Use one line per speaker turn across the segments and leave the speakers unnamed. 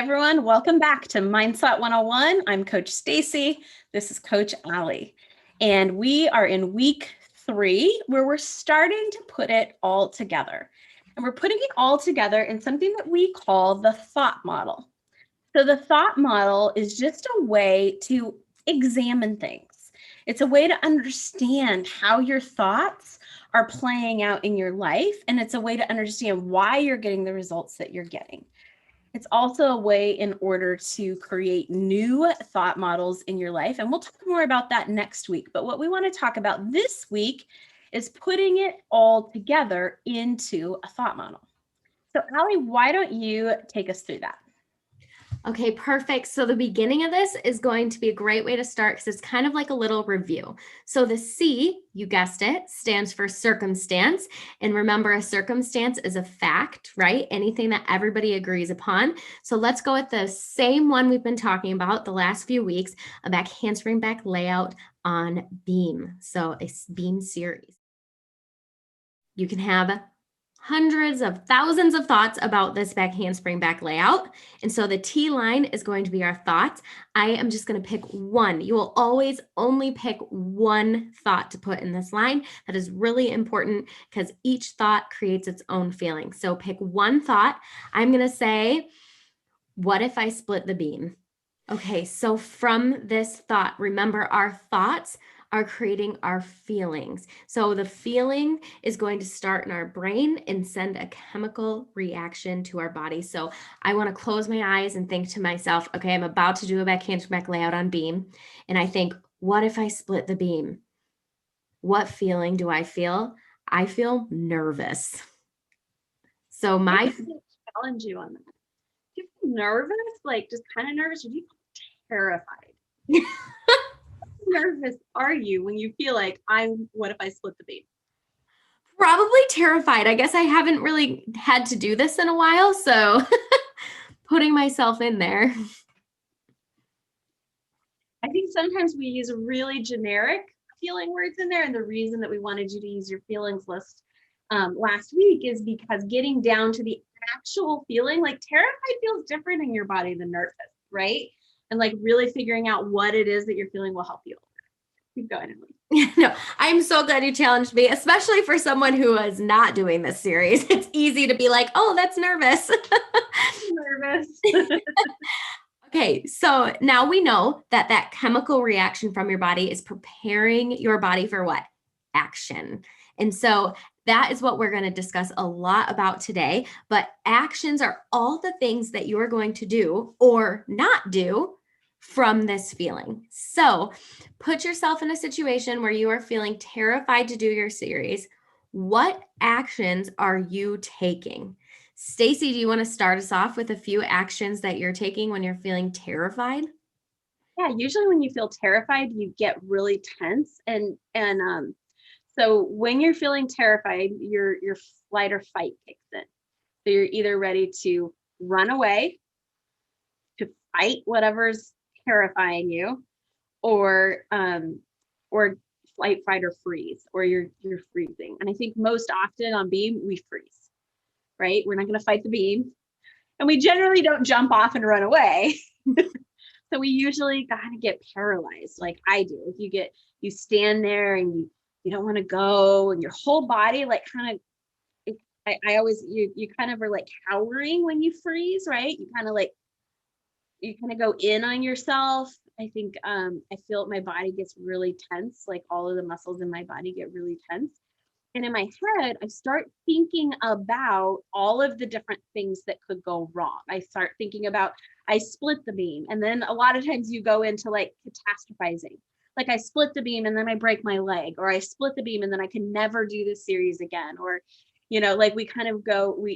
everyone. Welcome back to Mindset 101. I'm Coach Stacy. This is Coach Ali. And we are in week 3 where we're starting to put it all together. And we're putting it all together in something that we call the thought model. So the thought model is just a way to examine things. It's a way to understand how your thoughts are playing out in your life. And it's a way to understand why you're getting the results that you're getting. It's also a way in order to create new thought models in your life. And we'll talk more about that next week. But what we want to talk about this week is putting it all together into a thought model. So Ali, why don't you take us through that?
Okay, perfect. So the beginning of this is going to be a great way to start because it's kind of like a little review. So the C, you guessed it, stands for circumstance. And remember, a circumstance is a fact, right? Anything that everybody agrees upon. So let's go with the same one we've been talking about the last few weeks, a back handspring back layout on beam. So a beam series. You can have hundreds of thousands of thoughts about this back handspring back layout. And so the T line is going to be our thoughts. I am just going to pick one. You will always only pick one thought to put in this line. That is really important because each thought creates its own feeling. So pick one thought. I'm going to say, what if I split the beam? Okay, so from this thought, remember our thoughts are creating our feelings. So the feeling is going to start in our brain and send a chemical reaction to our body. So I want to close my eyes and think to myself, okay, I'm about to do a back handspring back layout on beam. And I think, what if I split the beam? What feeling do I feel? I feel nervous. So
I challenge you on that. Do you feel nervous? Like just kind of nervous, or do you feel terrified? Nervous are you when you feel like what if I split the beam?
Probably terrified. I guess I haven't really had to do this in a while, so putting myself in there.
I think sometimes we use really generic feeling words in there, and the reason that we wanted you to use your feelings list last week is because getting down to the actual feeling, like terrified feels different in your body than nervous, right? And like really figuring out what it is that you're feeling will help you. Keep going, Emily.
No, I'm so glad you challenged me, especially for someone who is not doing this series. It's easy to be like, oh, that's nervous.
Nervous.
Okay, so now we know that that chemical reaction from your body is preparing your body for what? Action. And so that is what we're going to discuss a lot about today. But actions are all the things that you're going to do or not do from this feeling. So put yourself in a situation where you are feeling terrified to do your series. What actions are you taking? Stacy, do you want to start us off with a few actions that you're taking when you're feeling terrified?
Yeah, usually when you feel terrified, you get really tense, and so when you're feeling terrified, your flight or fight kicks in. So you're either ready to run away, to fight whatever's terrifying you, or flight, fight, or freeze, or you're freezing. And I think most often on beam we freeze, right? We're not going to fight the beam, and we generally don't jump off and run away. So we usually kind of get paralyzed, like I do. You stand there and you don't want to go, and your whole body like kind of. I always you kind of are like cowering when you freeze, right? You kind of go in on yourself. I think I feel my body gets really tense, like all of the muscles in my body get really tense. And in my head, I start thinking about all of the different things that could go wrong. I start thinking about, I split the beam. And then a lot of times you go into like catastrophizing. Like I split the beam and then I break my leg, or I split the beam and then I can never do this series again. Or, like we kind of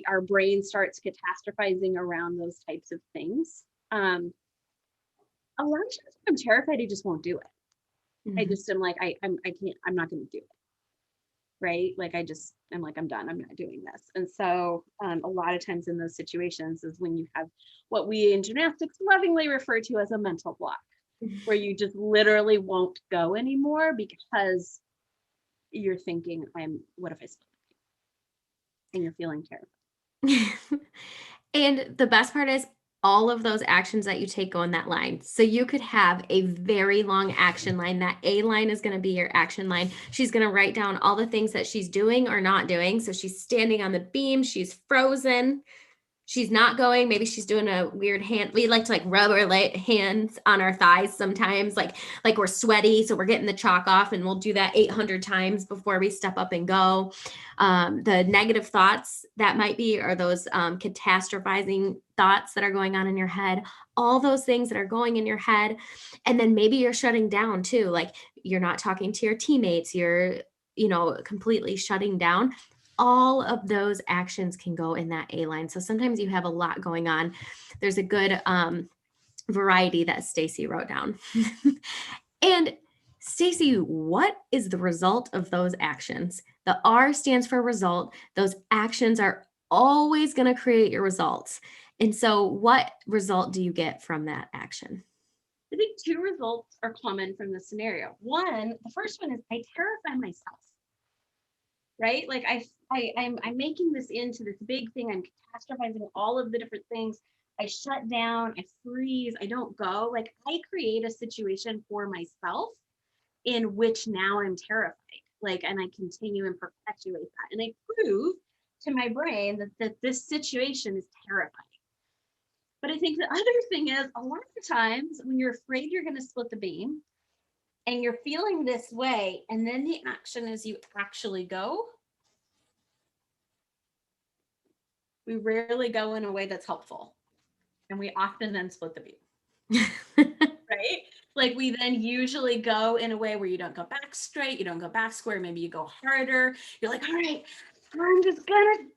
our brain starts catastrophizing around those types of things. A lot of times I'm terrified, I just won't do it.
Mm-hmm.
I just am like, I can't, I'm not going to do it. Right? Like I'm like, I'm done. I'm not doing this. And so a lot of times in those situations is when you have what we in gymnastics lovingly refer to as a mental block, where you just literally won't go anymore because you're thinking, what if I split? And you're feeling terrible.
And the best part is all of those actions that you take go in that line. So you could have a very long action line. That A line is going to be your action line. She's going to write down all the things that she's doing or not doing. So she's standing on the beam, she's frozen, she's not going. Maybe she's doing a weird hand. We like to like rub our hands on our thighs sometimes, like we're sweaty. So we're getting the chalk off, and we'll do that 800 times before we step up and go. The negative thoughts that might be are those catastrophizing thoughts that are going on in your head, all those things that are going in your head. And then maybe you're shutting down too. Like you're not talking to your teammates. You're, completely shutting down. All of those actions can go in that A line. So sometimes you have a lot going on. There's a good variety that Stacy wrote down. And Stacy, what is the result of those actions? The R stands for result. Those actions are always going to create your results. And so what result do you get from that action?
I think two results are common from the scenario. One, the first one is I terrify myself, right? Like I'm making this into this big thing. I'm catastrophizing all of the different things. I shut down, I freeze, I don't go. Like I create a situation for myself in which now I'm terrified. Like, and I continue and perpetuate that. And I prove to my brain that this situation is terrifying. But I think the other thing is a lot of times when you're afraid you're going to split the beam and you're feeling this way, and then the action is you actually go, we rarely go in a way that's helpful. And we often then split the beam, right? Like we then usually go in a way where you don't go back straight, you don't go back square, maybe you go harder. You're like, all right, I'm just gonna do this.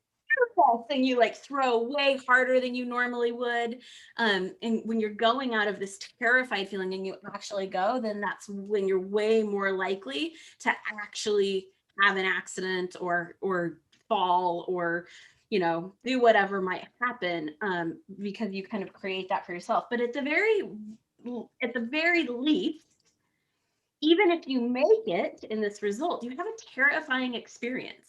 And you like throw way harder than you normally would. And when you're going out of this terrified feeling and you actually go, then that's when you're way more likely to actually have an accident or fall or do whatever might happen, because you kind of create that for yourself. But at the very least, even if you make it in this result, you have a terrifying experience.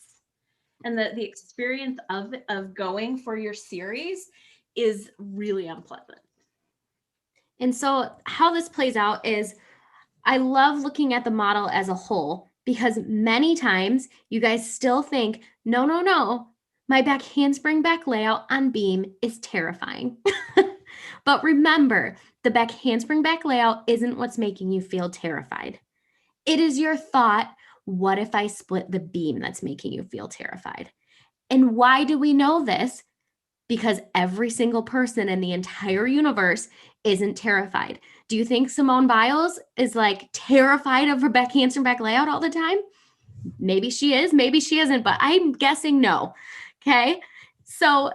And the experience of going for your series is really unpleasant.
And so how this plays out is I love looking at the model as a whole, because many times you guys still think, no, my back handspring back layout on beam is terrifying. But remember, the back handspring back layout isn't what's making you feel terrified. It is your thought, what if I split the beam, that's making you feel terrified. And why do we know this? Because every single person in the entire universe isn't terrified. Do you think Simone Biles is like terrified of her back handspring back layout all the time? Maybe she is, maybe she isn't, but I'm guessing no. Okay. So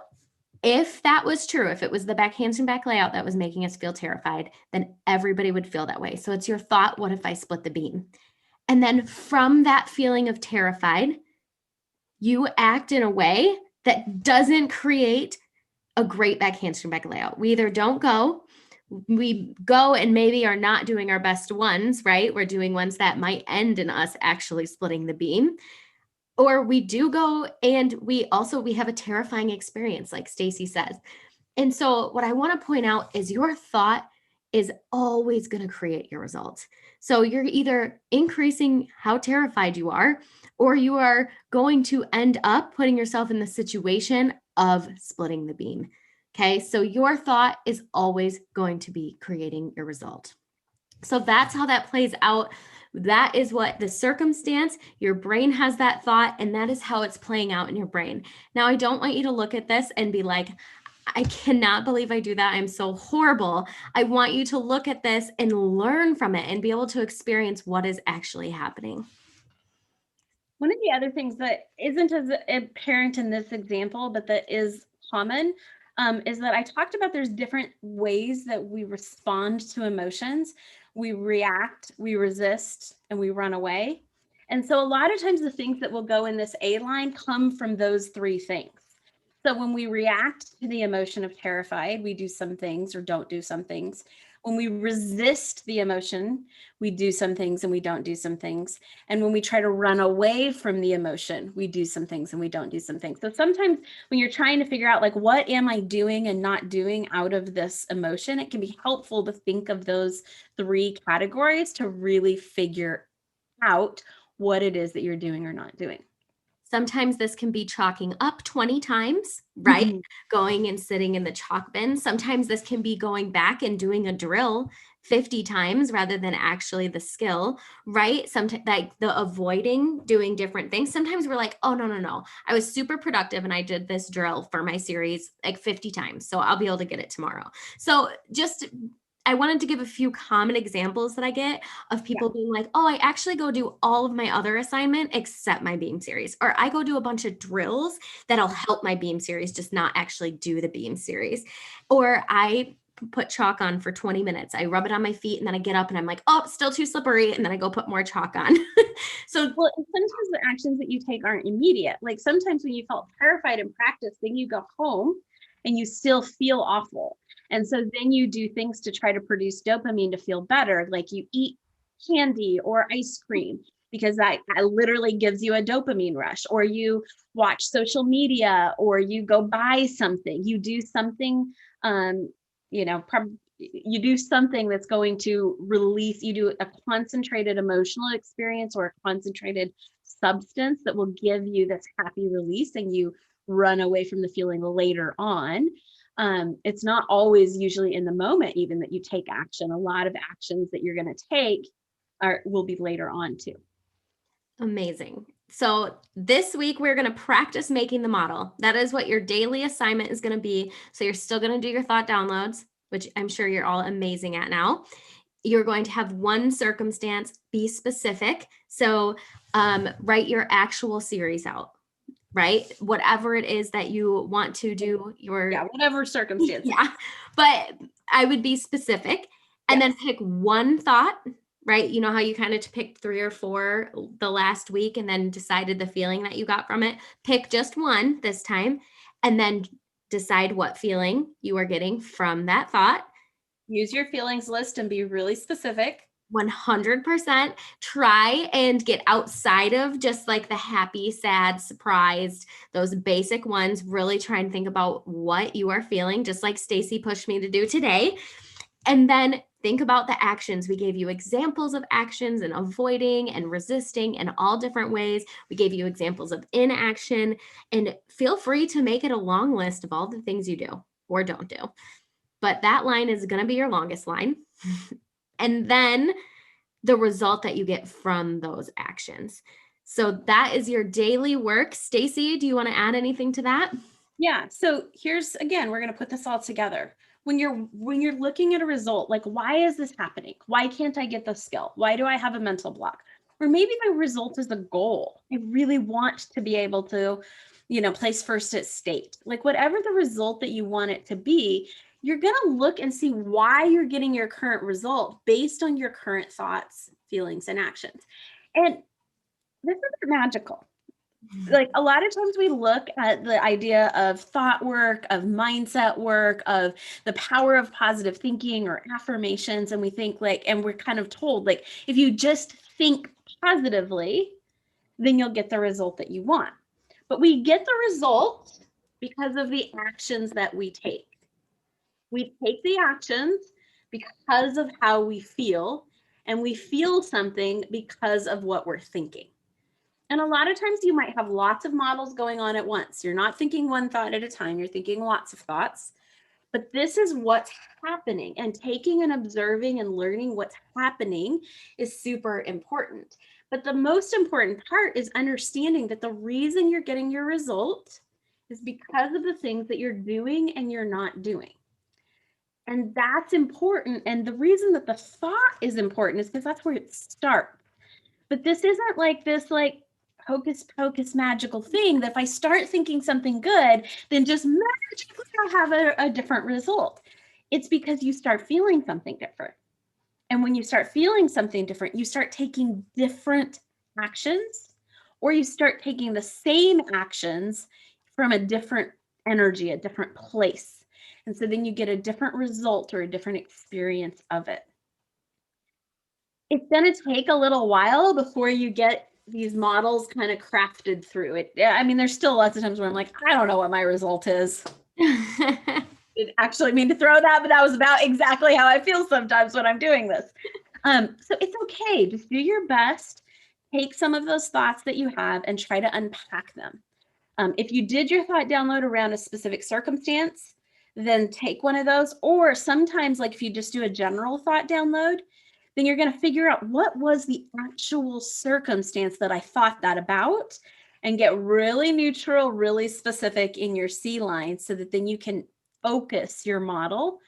if that was true, if it was the back handspring back layout that was making us feel terrified, then everybody would feel that way. So it's your thought, what if I split the beam? And then from that feeling of terrified, you act in a way that doesn't create a great back handspring back layout. We either don't go, we go and maybe are not doing our best ones, right? We're doing ones that might end in us actually splitting the beam. Or we do go and we have a terrifying experience, like Stacy says. And so what I want to point out is your thought is always going to create your results. So you're either increasing how terrified you are, or you are going to end up putting yourself in the situation of splitting the beam. Okay, so your thought is always going to be creating your result. So that's how that plays out. That is what the circumstance, your brain has that thought, and that is how it's playing out in your brain. Now, I don't want you to look at this and be like, I cannot believe I do that. I'm so horrible. I want you to look at this and learn from it and be able to experience what is actually happening.
One of the other things that isn't as apparent in this example, but that is common, is that I talked about there's different ways that we respond to emotions. We react, we resist, and we run away. And so a lot of times the things that will go in this A line come from those three things. So when we react to the emotion of terrified, we do some things or don't do some things. When we resist the emotion, we do some things and we don't do some things. And when we try to run away from the emotion, we do some things and we don't do some things. So sometimes when you're trying to figure out, like, what am I doing and not doing out of this emotion, it can be helpful to think of those 3 categories to really figure out what it is that you're doing or not doing.
Sometimes this can be chalking up 20 times, right?
Mhm.
Going and sitting in the chalk bin. Sometimes this can be going back and doing a drill 50 times rather than actually the skill, right? Sometimes like the avoiding doing different things. Sometimes we're like, oh, no, no, no. I was super productive and I did this drill for my series like 50 times. So I'll be able to get it tomorrow. So just I wanted to give a few common examples that I get of
Yeah.
people being like, oh, I actually go do all of my other assignment except my beam series, or I go do a bunch of drills that'll help my beam series, just not actually do the beam series. Or I put chalk on for 20 minutes. I rub it on my feet and then I get up and I'm like, oh, it's still too slippery. And then I go put more chalk on. So
Well, and sometimes the actions that you take aren't immediate. Like sometimes when you felt terrified in practice, then you go home and you still feel awful. And so then you do things to try to produce dopamine to feel better, like you eat candy or ice cream because that literally gives you a dopamine rush, or you watch social media, or you go buy something, you do something, um, you do something that's going to release, you do a concentrated emotional experience or a concentrated substance that will give you this happy release, and you run away from the feeling later on. It's not always usually in the moment even that you take action. A lot of actions that you're going to take will be later on too.
amazing. So this week we're going to practice making the model. That is what your daily assignment is going to be. So you're still going to do your thought downloads, which I'm sure you're all amazing at now. You're going to have one circumstance, be specific. So write your actual series out, right? Whatever it is that you want to do,
Yeah, whatever circumstance.
yeah, but I would be specific and then
Yes.
pick one thought, right? You know how you kind of picked 3 or 4 the last week and then decided the feeling that you got from it? Pick just one this time and then decide what feeling you are getting from that thought.
Use your feelings list and be really specific.
100% try and get outside of just like the happy, sad, surprised, those basic ones. Really try and think about what you are feeling, just like Stacy pushed me to do today. And then think about the actions. We gave you examples of actions and avoiding and resisting in all different ways. We gave you examples of inaction, and feel free to make it a long list of all the things you do or don't do. But that line is going to be your longest line. And then the result that you get from those actions. So that is your daily work. Stacy, do you want to add anything to that?
Yeah. So here's, again, we're going to put this all together. When you're looking at a result, like, why is this happening? Why can't I get the skill? Why do I have a mental block? Or maybe my result is the goal. I really want to be able to, place first at state. Like, whatever the result that you want it to be, you're going to look and see why you're getting your current result based on your current thoughts, feelings, and actions. And this isn't magical. Like, a lot of times we look at the idea of thought work, of mindset work, of the power of positive thinking or affirmations, and we think, like, and we're kind of told, like, if you just think positively, then you'll get the result that you want. But we get the result because of the actions that we take. We take the actions because of how we feel, and we feel something because of what we're thinking. And a lot of times you might have lots of models going on at once. You're not thinking one thought at a time, you're thinking lots of thoughts. But this is what's happening, and taking and observing and learning what's happening is super important. But the most important part is understanding that the reason you're getting your result is because of the things that you're doing and you're not doing. And that's important. And the reason that the thought is important is because that's where it starts. But this isn't like this, like, hocus pocus magical thing that if I start thinking something good, then just magically I'll have a different result. It's because you start feeling something different. And when you start feeling something different, you start taking different actions, or you start taking the same actions from a different energy, a different place. And so then you get a different result or a different experience of it. It's going to take a little while before you get these models kind of crafted through it. I mean, there's still lots of times where I'm like, I don't know what my result is. Didn't actually mean to throw that, but that was about exactly how I feel sometimes when I'm doing this. So it's okay. Just do your best. Take some of those thoughts that you have and try to unpack them. If you did your thought download around a specific circumstance, then take one of those. Or sometimes, like if you just do a general thought download, then you're going to figure out what was the actual circumstance that I thought that about, and get really neutral, really specific in your C line so that then you can focus your model.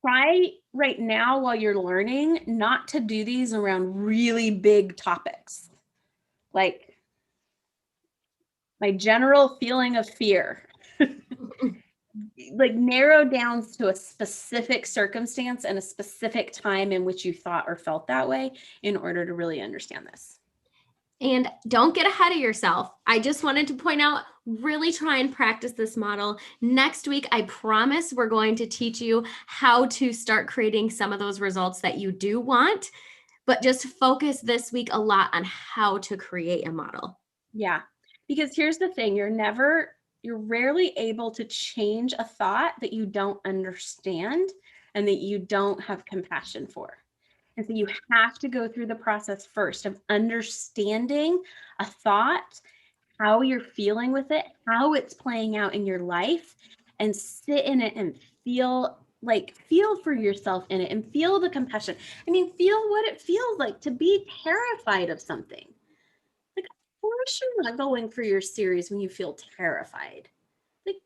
Try right now while you're learning not to do these around really big topics. Like my general feeling of fear. Like narrow down to a specific circumstance and a specific time in which you thought or felt that way in order to really understand this.
And don't get ahead of yourself. I just wanted to point out, really try and practice this model. Next week, I promise we're going to teach you how to start creating some of those results that you do want, but just focus this week a lot on how to create a model.
Yeah, because here's the thing, you're rarely able to change a thought that you don't understand and that you don't have compassion for. And so you have to go through the process first of understanding a thought, how you're feeling with it, how it's playing out in your life, and sit in it and feel for yourself in it and feel the compassion. I mean, feel what it feels like to be terrified of something. Like, of course you're not going for your series when you feel terrified. Like,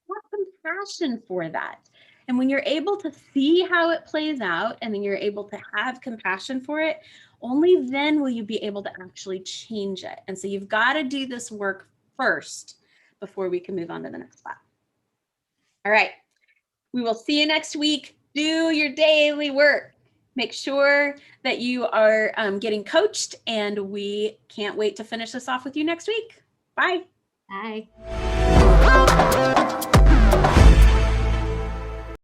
have compassion for that. And when you're able to see how it plays out and then you're able to have compassion for it, only then will you be able to actually change it. And so you've got to do this work first before we can move on to the next step. All right. We will see you next week. Do your daily work. Make sure that you are getting coached, and we can't wait to finish this off with you next week. Bye.
Bye.